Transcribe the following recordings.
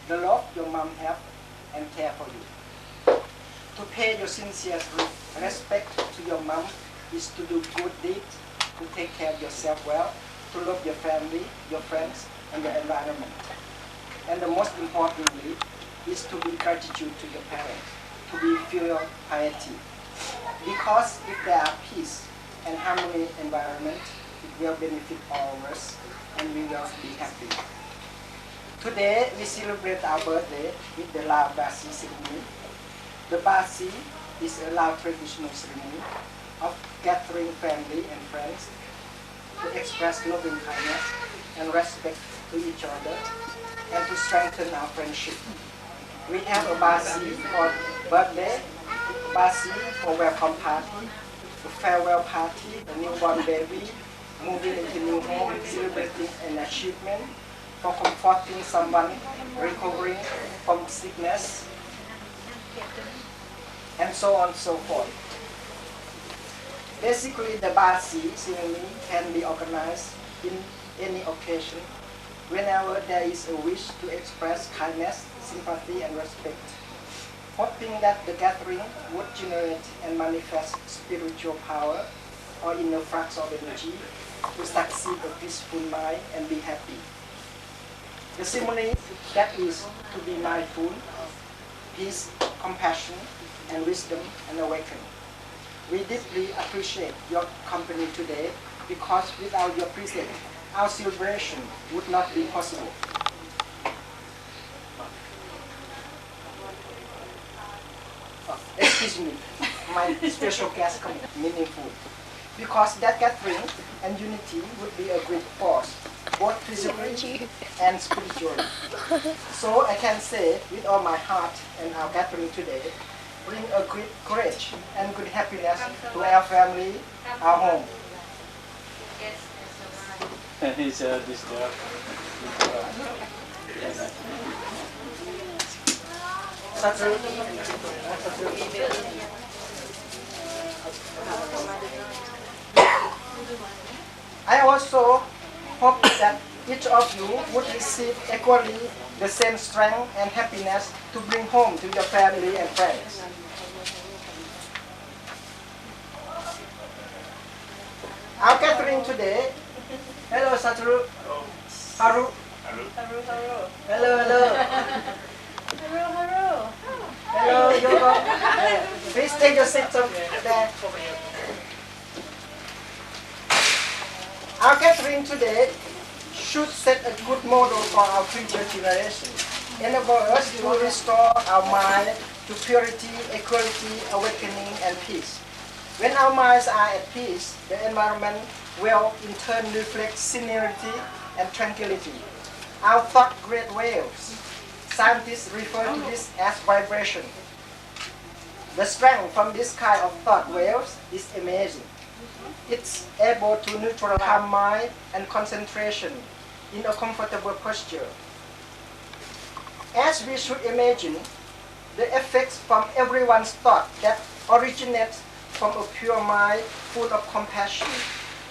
the love your mom have and care for you. To pay your sincere respect to your mom is to do good deeds, to take care of yourself well, to love your family, your friends, and your environment. And the most importantly is to be gratitude to your parents, to be filial piety. Because if there are peace and harmony environment, it will benefit all of us and we will be happy. Today we celebrate our birthday with the Lao Basi ceremony. The Basi is a Lao traditional ceremony of gathering family and friends to express loving kindness and respect to each other and to strengthen our friendship. We have a Basi for birthday, Basi for welcome party, a farewell party, a newborn baby, moving into new home, celebrating an achievement, for comforting someone recovering from sickness, and so on and so forth. Basically, the Basi ceremony can be organized in any occasion, whenever there is a wish to express kindness, sympathy, and respect, hoping that the gathering would generate and manifest spiritual power or inner flux of energy to succeed a peaceful mind and be happy. The ceremony that is to be mindful, peace, compassion, and wisdom and awaken. We deeply appreciate your company today because without your presence, our celebration would not be possible. Excuse me, my special guest coming, meaningful. Because that gathering and unity would be a great force, both physically and spiritually. So I can say with all my heart and our gathering today, bring a great courage and good happiness to our family, our home. And he's this there. I also hope that each of you would receive equally the same strength and happiness to bring home to your family and friends. Our gathering today. Hello, Satoru. Haru. Hello, hello. Hello, Yoko. Please take your seats up there. Our gathering today should set a good model for our future generation, enable us to restore our mind to purity, equality, awakening, and peace. When our minds are at peace, the environment will in turn reflect serenity and tranquility. Our thought create waves. Scientists refer to this as vibration. The strength from this kind of thought waves is amazing. It's able to neutralize calm mind and concentration in a comfortable posture. As we should imagine, the effects from everyone's thought that originates from a pure mind full of compassion,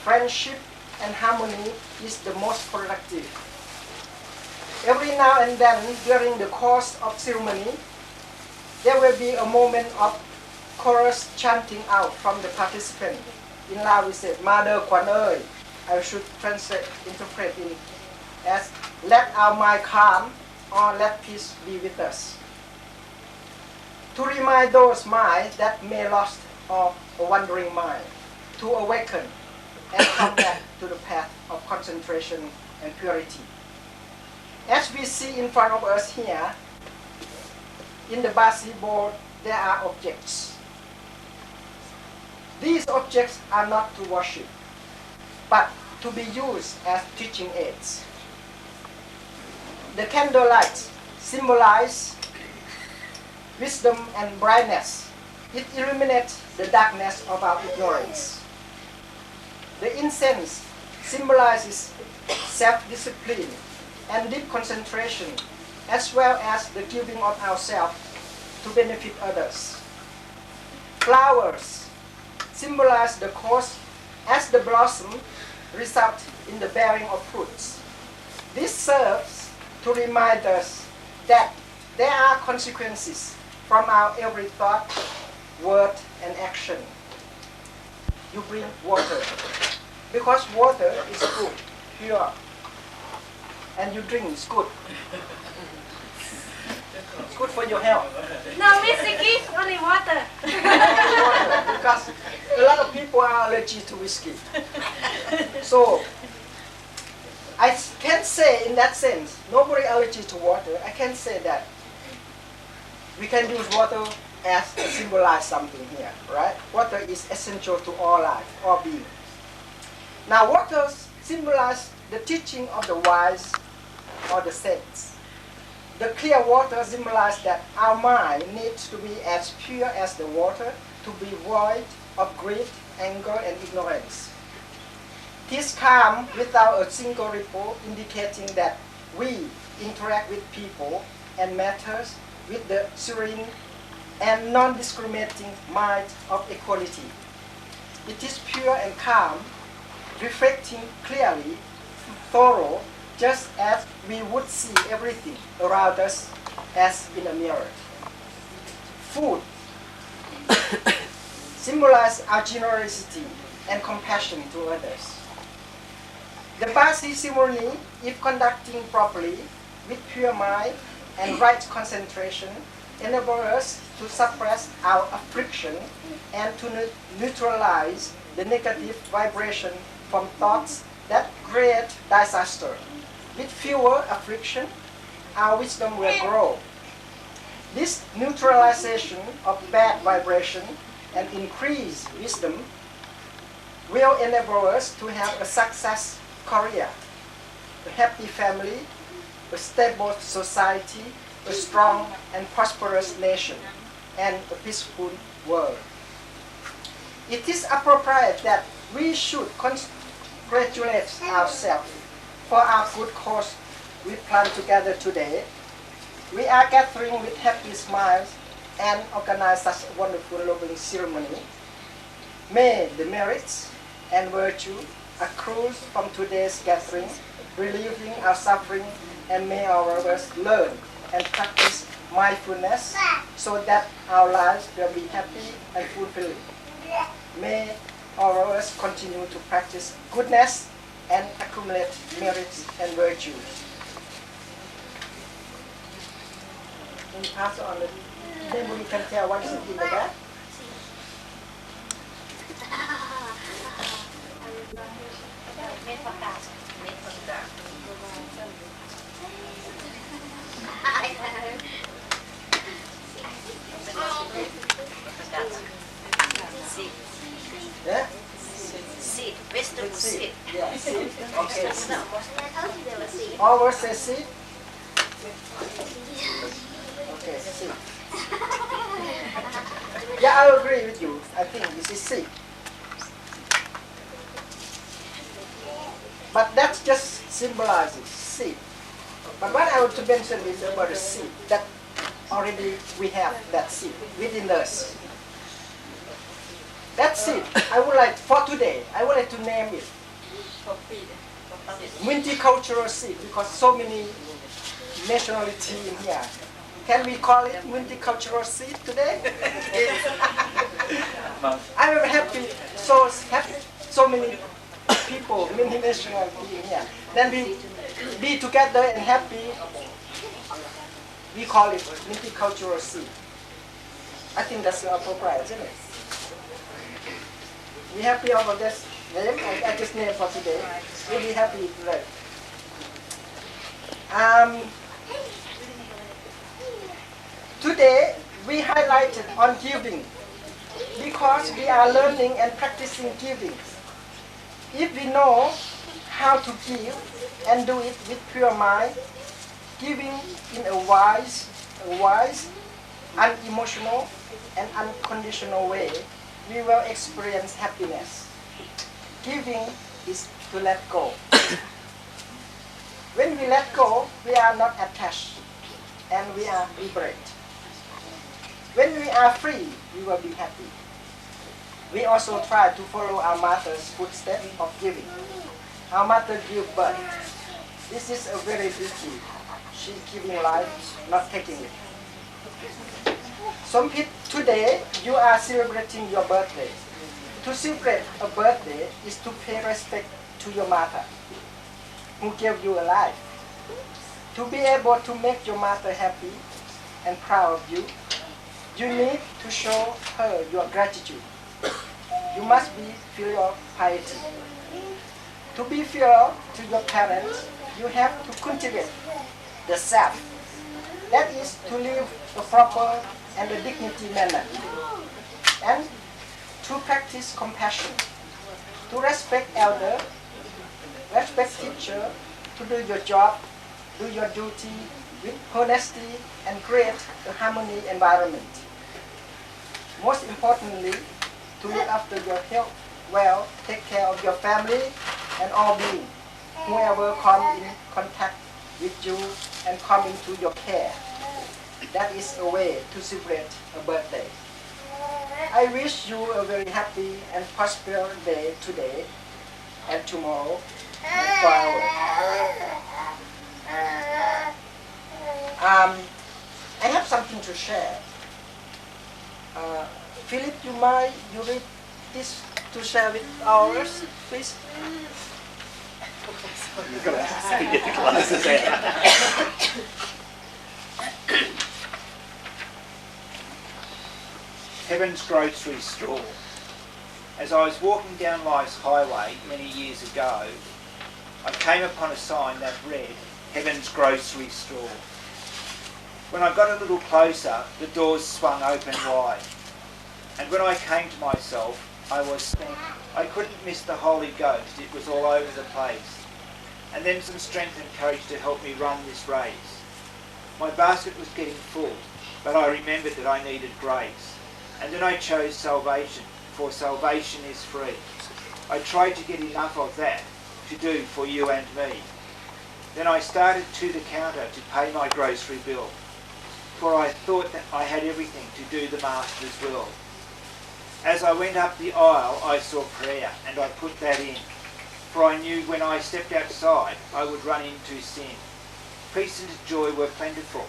friendship, and harmony is the most productive. Every now and then during the course of ceremony, there will be a moment of chorus chanting out from the participant. In Lao we say, Mother Kwan Ơi. I should interpret it as, let our mind calm or let peace be with us. To remind those minds that may lost or a wandering mind, to awaken and come back to the path of concentration and purity. As we see in front of us here, in the Basi board, there are objects. These objects are not to worship, but to be used as teaching aids. The candlelight symbolizes wisdom and brightness. It illuminates the darkness of our ignorance. The incense symbolizes self-discipline and deep concentration, as well as the giving of ourselves to benefit others. Flowers symbolize the cause, as the blossom result in the bearing of fruits. This serves to remind us that there are consequences from our every thought, word, and action. You bring water, because water is good, pure, and you drink is good. It's good for your health. No whiskey, only water. Because a lot of people are allergic to whiskey. So I can say in that sense, nobody allergic to water. I can say that we can use water as to symbolize something here, right? Water is essential to all life, all being. Now water symbolizes the teaching of the wise or the saints. The clear water symbolizes that our mind needs to be as pure as the water, to be void of greed, anger, and ignorance. This calm without a single ripple, indicating that we interact with people and matters with the serene and non-discriminating mind of equality. It is pure and calm, reflecting clearly, thorough, just as we would see everything around us as in a mirror. Food symbolizes our generosity and compassion to others. The Basi ceremony, if conducting properly, with pure mind and right concentration, enable us to suppress our affliction and to neutralize the negative vibration from thoughts that create disaster. With fewer affliction, our wisdom will grow. This neutralization of bad vibration and increased wisdom will enable us to have a success career, a happy family, a stable society, a strong and prosperous nation, and a peaceful world. It is appropriate that we should congratulate ourselves for our good cause we plan together today. We are gathering with happy smiles and organize such a wonderful lovely ceremony. May the merits and virtue accrue from today's gathering, relieving our suffering, and may all of us learn and practice mindfulness so that our lives will be happy and fulfilling. May all of us continue to practice goodness and accumulate merits and virtues. Can you pass on it? Then we can tell what is it in the back. Yeah? Seed, vegetable seed. Yeah, seed. Okay, seed. Seed. Always say seed. Okay, seed. Yeah, I agree with you. I think this is seed. But that just symbolizes seed. But what I want to mention is about the seed, that already we have that seed within us. That seed, I would like, for today, I would like to name it multicultural seed, because so many nationality in here. Can we call it multicultural seed today? I'm happy, so many people, many nationality in here. Then we be together and happy. We call it multicultural seed. I think that's appropriate, isn't it? We happy over this name? I just named for today. Really happy today. Today we highlighted on giving because we are learning and practicing giving. If we know how to give and do it with pure mind, giving in a wise, unemotional, and unconditional way, we will experience happiness. Giving is to let go. When we let go, we are not attached and we are liberated. When we are free, we will be happy. We also try to follow our mother's footsteps of giving. Our mother gave birth. This is a very beauty. She's giving life, not taking it. Some people today, you are celebrating your birthday. To celebrate a birthday is to pay respect to your mother, who gave you a life. To be able to make your mother happy and proud of you, you need to show her your gratitude. You must be filial piety. To be filial to your parents, you have to cultivate the self. That is to live a proper and a dignity manner. And to practice compassion. To respect elder, respect teacher, to do your job, do your duty with honesty and create a harmony environment. Most importantly, to look after your health well, take care of your family and all beings, whoever come in contact with you and come into your care. That is a way to celebrate a birthday. I wish you a very happy and prosperous day today and tomorrow and forever. I have something to share. Philip, you read this to share with ours, please? You've got to get the glasses out. Heaven's Grocery Store. As I was walking down life's highway many years ago, I came upon a sign that read, Heaven's Grocery Store. When I got a little closer, the doors swung open wide. And when I came to myself, I couldn't miss the Holy Ghost. It was all over the place. And then some strength and courage to help me run this race. My basket was getting full, but I remembered that I needed grace. And then I chose salvation, for salvation is free. I tried to get enough of that to do for you and me. Then I started to the counter to pay my grocery bill, for I thought that I had everything to do the Master's will. As I went up the aisle, I saw prayer, and I put that in, for I knew when I stepped outside, I would run into sin. Peace and joy were plentiful,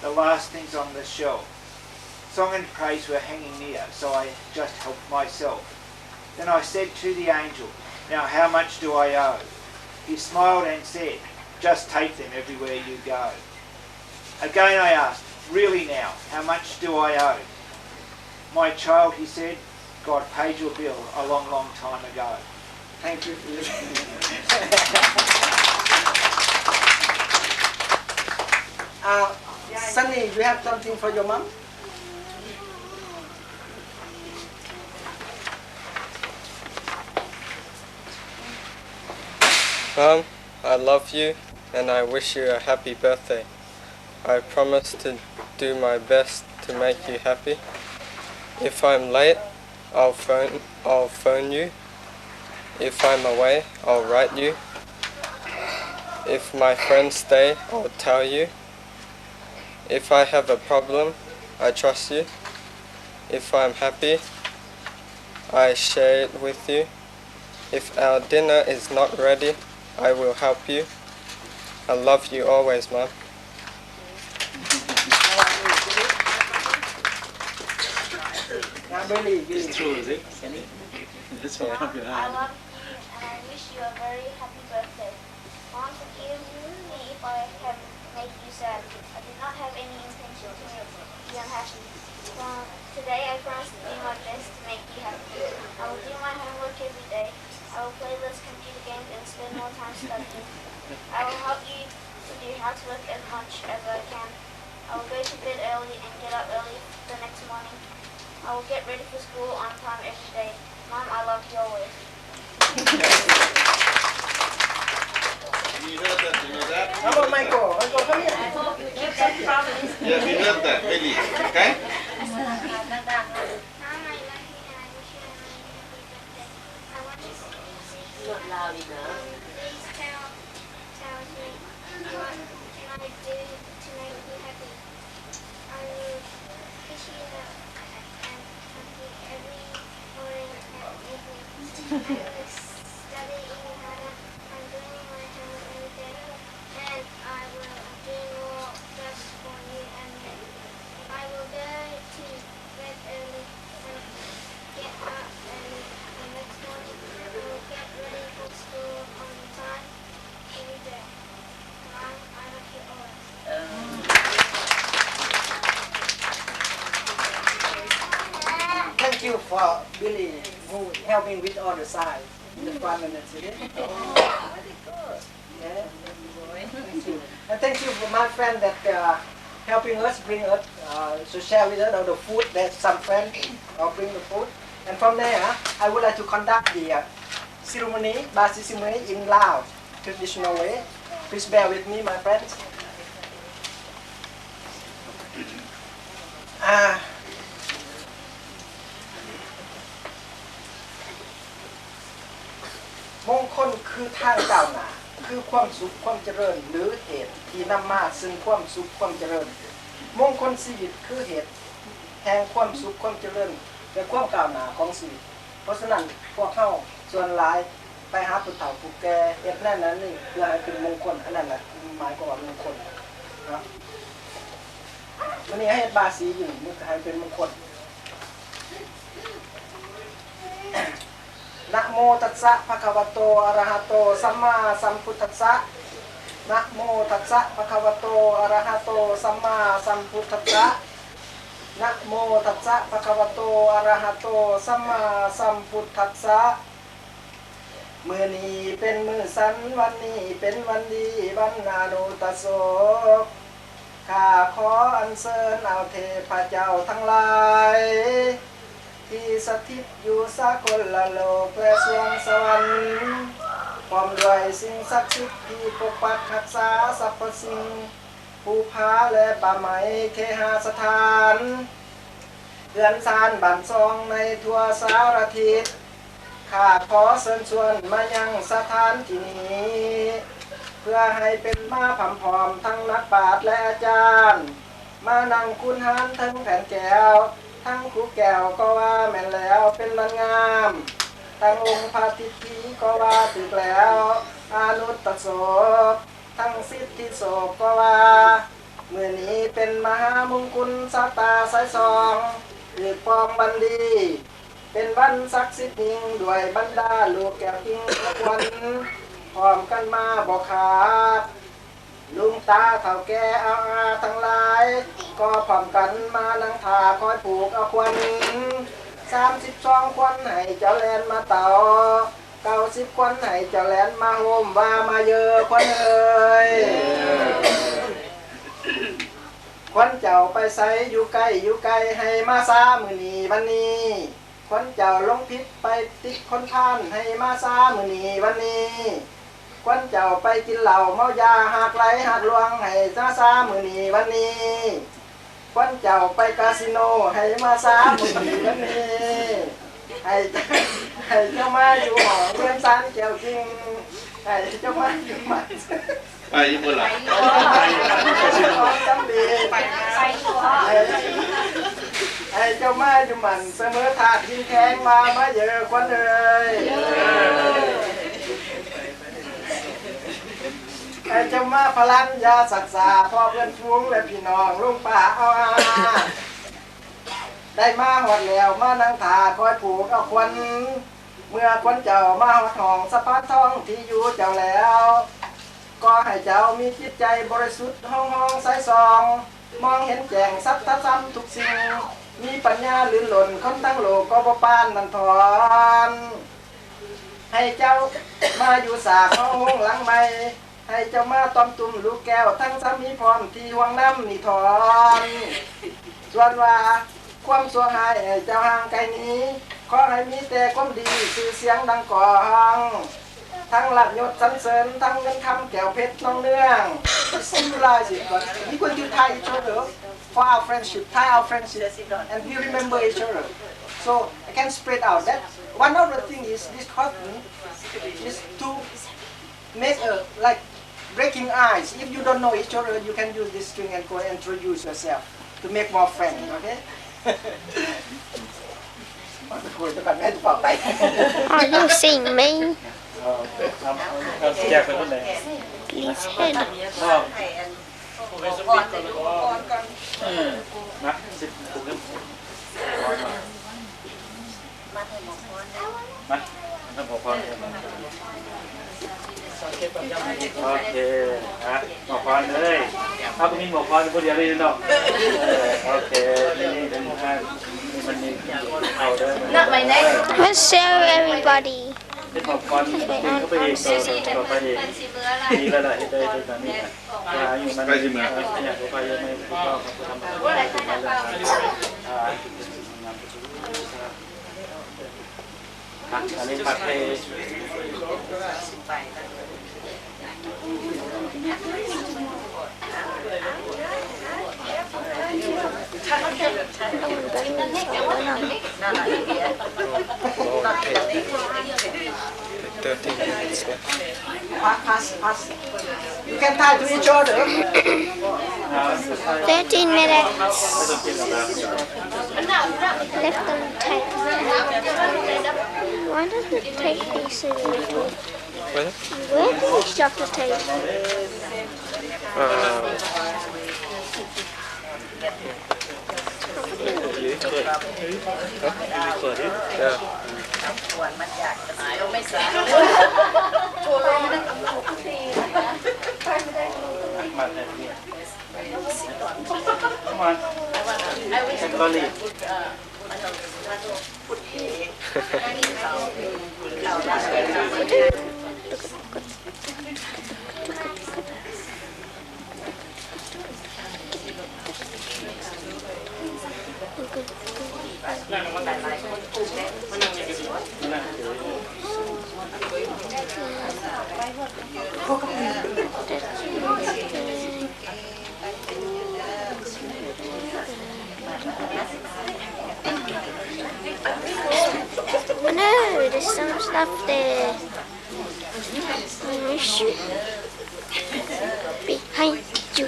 the last things on the shelf. Song and praise were hanging near, so I just helped myself. Then I said to the angel, now how much do I owe? He smiled and said, just take them everywhere you go. Again I asked, really now, how much do I owe? My child, he said, God paid your bill a long, long time ago. Thank you, Philip. Sunny, you have something for your mom? Mom, I love you and I wish you a happy birthday. I promise to do my best to make you happy. If I'm late, I'll phone you. If I'm away, I'll write you. If my friends stay, I'll tell you. If I have a problem, I trust you. If I'm happy, I share it with you. If our dinner is not ready, I will help you. I love you always, Mom. It's true, is it? That's what I'm going to I love you and I wish you a very happy birthday. Mom, forgive me if I have made you sad. I did not have any intention to make you unhappy. Today I promise to do my best to make you happy. I will do my homework every day. I will play less computer games and spend more time studying. I will help you with your housework as much as I can. I will go to bed early and get up early the next morning. I will get ready for school on time every day. Mom, I love you always. You heard that, you know that? How about Michael? Michael, come here. Yeah, we heard that, really. Okay? Mom, I love you and I wish you a very happy birthday. I want you to please tell me what can I do to make you happy. I will kiss you and happy every morning and evening. I will study even harder. I'm doing my homework every day and I will do more you for Billy who helping with all the side in the front and the city. Very good. Yeah. Thank you. And thank you for my friend that helping us, bring us, to share with us all the food that some friends bring the food. And from there, I would like to conduct the ceremony, Basi ceremony in Lao, traditional way. Please bear with me, my friends. มงคลคือทางก้าวหน้าคือความสุขความเจริญหรือเหตุที่นำมาซึ่งความสุขความเจริญมงคลชีวิตคือเหตุแห่งความสุขความเจริญและความก้าวหน้าของชีวิตเพราะฉะนั้นพวกเขาส่วนหลายไปหาผู้เฒ่าผู้แก่เฮ็ดนั่นนั้นนี่เพื่อให้เป็นมงคลอันนั้นแหละหมายความว่ามงคลนะวันนี้ให้บาสีอยู่นี่ให้เป็นมงคลนะโมตัสสะภะคะวะโตอะระหะโตสัมมาสัมพุทธัสสะนะโมตัสสะภะคะวะโตอะระหะโตสัมมาสัมพุทธัสสะนะโมตัสสะภะคะวะโตอะระหะโตสัมมาสัมพุทธัสสะมื้อนี้เป็นมื้อสันวันนี้เป็นวันดีวันนาโนตโสข้าขออัญเชิญเอาเทพเจ้าทั้งหลายที่สถิตอยู่สากลโลกและสวงสวรรค์พร้อมด้วยสิ่งศักดิ์สิทธิ์ที่ปกปักรักษาสรรพสิ่งภูผาและป่าไม้เคหสถานเรือนซานบ้านซองในทั่วสารทิศข้าขอเชิญชวนมายังสถานที่นี้เพื่อให้เป็นมาผำพร้อมทั้งนักปราชญ์และอาจารย์มานั่งคุณหารทั้งแผ่นแก้วทั้งครูแก้วก็ว่าแม่นแล้วเป็นมันงามทั้งองค์พระทิพีก็ว่าถึกแล้วอานุตตโสทั้งสิทธิโสก็ว่าเมื่อนี้เป็นมหามงคลสตาสายสองหรือปองบันดีเป็นวันศักดิ์สิทธิ์ยิ่งด้วยบรรดาลูกแก้วยิ่งทุกวันพร้อมกันมาบอกขาดลุงตาเฒ่าแก่อาทั้งหลายก็พร้อมกันมานั่งถาคอยปลูกเอาควัน32 ควันให้เจ้าแลนมาเต่า90 ควันให้เจ้าแลนมาโฮมว่ามาเยอะควันเอ่ยควันเจ้าไปใส่อยู่ใกล้ให้มาซามื้อนี้วันนี้ควันเจ้าลงพิษไปติดคนพานให้มาซามื้อนี้วันนี้ควันเจ้าไปกินเหล้าเมายาหักไหลหักลวงให้ซามื้อนี้วันนี้ควันเจ้าไปคาสิโนให้มาซามื้อนี้วันนี้ให้เจ้ามาอยู่หอเรือนซานแก้วจริงให้เจ้ามาอยู่มัน ไปญี่ปุ่นเหรอ จำดีให้เจ้ามาอยู่มันเสมอถาดกินแข็งมาเยอะควันเลยให้เจ้ามาพลันยาศักษาพ่อเพื่อนฟูงและพี่น้องลุงป่าเอาได้มาหอดแล้วมานั่งถาคอยผูกเอาควันเมื่อควันเจ้ามาหอดห้องสะพานทองที่อยู่เจ้าแล้วก็ให้เจ้ามีจิตใจบริสุทธิ์ห้องใสซองมองเห็นแจ้งสัตย์ซ้ำทุกสิ่งมีปัญญาลื่นหล่นคนทั้งโลกก็บ่ปานนันทอนให้เจ้ามาอยู่สาห้องหลังใหม่ให้เจ้ามาตอมตุ่มลูกแก้วทั้งสามีพร้อมที่ห่วงน้ำนี่ถอนส่วนว่าความสัวหายให้เจ้าห่างไกลนี้ขอให้มีแต่ความดีสื่อเสียงดังก่องทั้งหลับยศสรรเสริญทั้งเงินคำแก้วเพชรน้องเนื่องsymbolize it but we going to tie each other for our friendship tie our friendship and we remember each other so I can spread out that one of the thing is this cotton is to make a like breaking ice if you don't know each other you can use this string and go and introduce yourself to make more friends okay คุยกันแม่ต่อไป Are you seeing me? แยกเป็นคนไหน Please head. นะสิบถูกมาท่านบอกพรโอเคฮะบอกพรเลย เอาก็มีหมวกพอเป็นคนเดียวเลยเนาะโอเคนี่เป็นท่านนี่มันนี่เอาเด้อ Not my neck. Let's show everybody. เป็นของก่อนเขาไปเองต่อไปเองนี่แล้วแหละได้ตอนนี้อยู่มันไปที่เมืองอยากไปยังไงก็ทำอันนี้ปัดให้13 minutes left. Pass. You can tie to each other. 13 minutes. Left them tight. Why doesn't it take these so little? Where did we stop the tape? Yeah. Come on. Slowly. No, there's some stuff there. Behind you.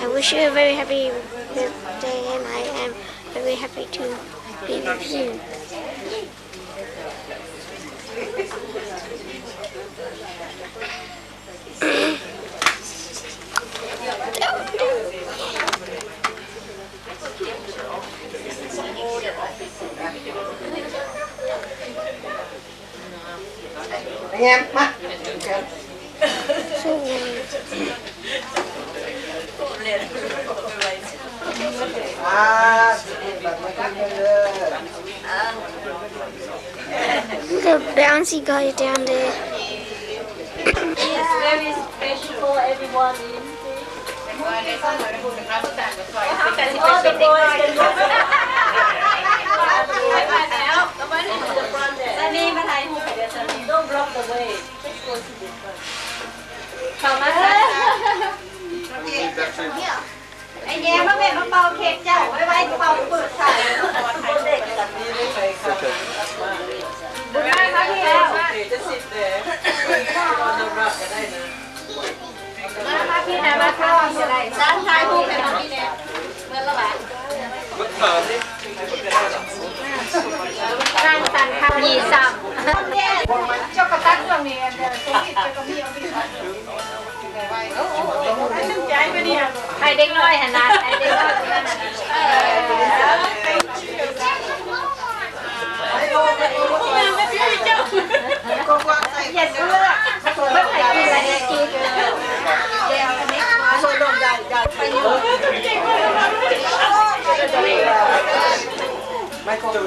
I wish you a very happy birthday, and I am very happy to be with you. Anh em, mà. The bouncy guy down there. It's very special for everyone in. All the boys can go to the front there. Don't block the way. Just go to the front. Come on. Anh em nó mẹ nó bao kẹt chảo với vai bao bự xài con ด็กแบบนี้ไม่เคยค่ะบุญได้ครับพี่แล้วจะสิบเลยมันจะรับจะได้นะมาพี่นะมาเข้าจะได้ด้านท้ายผู้เป็นพี่เนี่ยเมื่อละบาทร่างสันคำยีซ้ำเจ้ากระตักตรงนี้เดี๋ยวตรงนี้จะก็มีเอาไปใจไปเนี่ยให้เด็กน้อยขนาดให้เด็กน้อยขนาดอย่าเชื่อไม่ใช่อะไรจีนโซลงใหญ่ไปอยู่ไม่ก็ดู